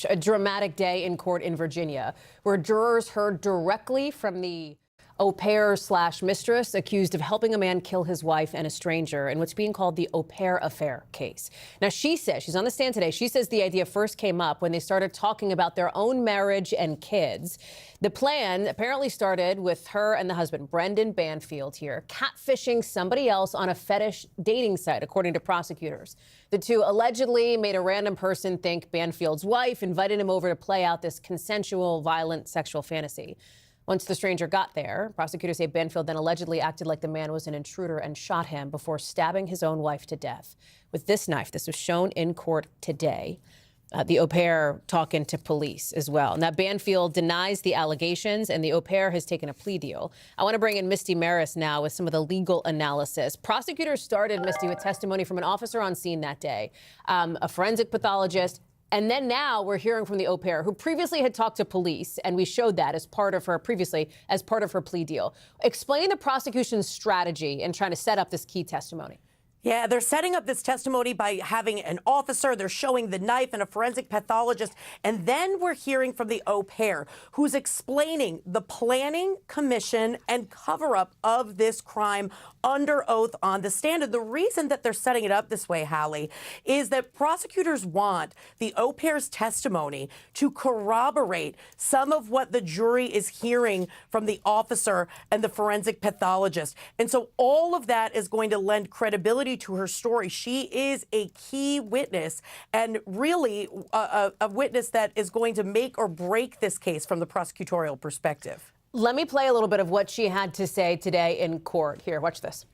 A dramatic day in court in Virginia, where jurors heard directly from the au pair / mistress accused of helping a man kill his wife and a stranger in what's being called the au pair affair case. Now, she says, she's on the stand today, she says the idea first came up when they started talking about their own marriage and kids. The plan apparently started with her and the husband, Brendan Banfield here, catfishing somebody else on a fetish dating site, according to prosecutors. The two allegedly made a random person think Banfield's wife, invited him over to play out this consensual, violent sexual fantasy. Once the stranger got there, prosecutors say Banfield then allegedly acted like the man was an intruder and shot him before stabbing his own wife to death with this knife. This was shown in court today. The au pair talking to police as well. Now, Banfield denies the allegations, and the au pair has taken a plea deal. I want to bring in Misty Marris now with some of the legal analysis. Prosecutors started, Misty, with testimony from an officer on scene that day, a forensic pathologist, and then now we're hearing from the au pair, who previously had talked to police, and we showed that as part of her plea deal. Explain the prosecution's strategy in trying to set up this key testimony. Yeah, they're setting up this testimony by having an officer, they're showing the knife and a forensic pathologist, and then we're hearing from the au pair, who's explaining the planning, commission, and cover-up of this crime under oath on the stand. And the reason that they're setting it up this way, Hallie, is that prosecutors want the au pair's testimony to corroborate some of what the jury is hearing from the officer and the forensic pathologist. And so all of that is going to lend credibility to her story. She is a key witness, and really a witness that is going to make or break this case from the prosecutorial perspective. Let me play a little bit of what she had to say today in court. Here, watch this.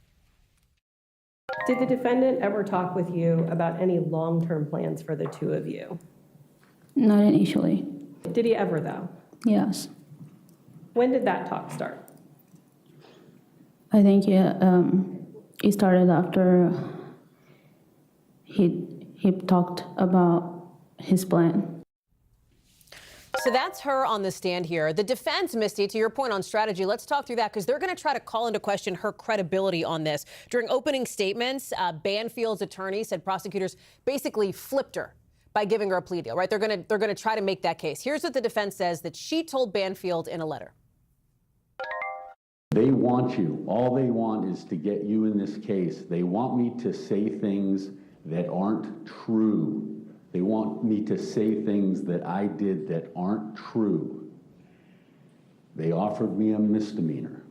Did the defendant ever talk with you about any long-term plans for the two of you? Not initially. Did he ever, though? Yes. When did that talk start? I think it started after he talked about his plan. So that's her on the stand here. The defense, Misty, to your point on strategy, let's talk through that, because they're going to try to call into question her credibility on this. During opening statements, Banfield's attorney said prosecutors basically flipped her by giving her a plea deal, right? They're going to try to make that case. Here's what the defense says that she told Banfield in a letter. They want you. All they want is to get you in this case. They want me to say things that aren't true. They want me to say things that I did that aren't true. They offered me a misdemeanor.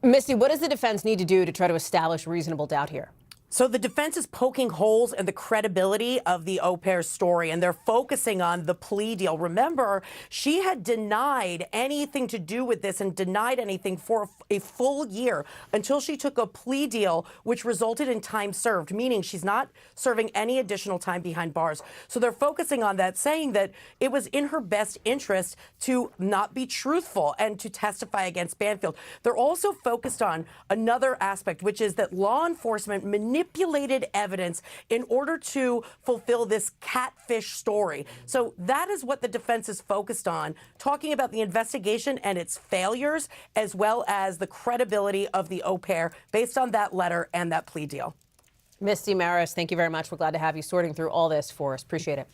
Misty, what does the defense need to do to try to establish reasonable doubt here? So the defense is poking holes in the credibility of the au pair's story, and they're focusing on the plea deal. Remember, she had denied anything to do with this and denied anything for a full year until she took a plea deal, which resulted in time served, meaning she's not serving any additional time behind bars. So they're focusing on that, saying that it was in her best interest to not be truthful and to testify against Banfield. They're also focused on another aspect, which is that law enforcement manipulated evidence in order to fulfill this catfish story. So that is what the defense is focused on, talking about the investigation and its failures, as well as the credibility of the au pair based on that letter and that plea deal. Misty Marris, thank you very much. We're glad to have you sorting through all this for us. Appreciate it.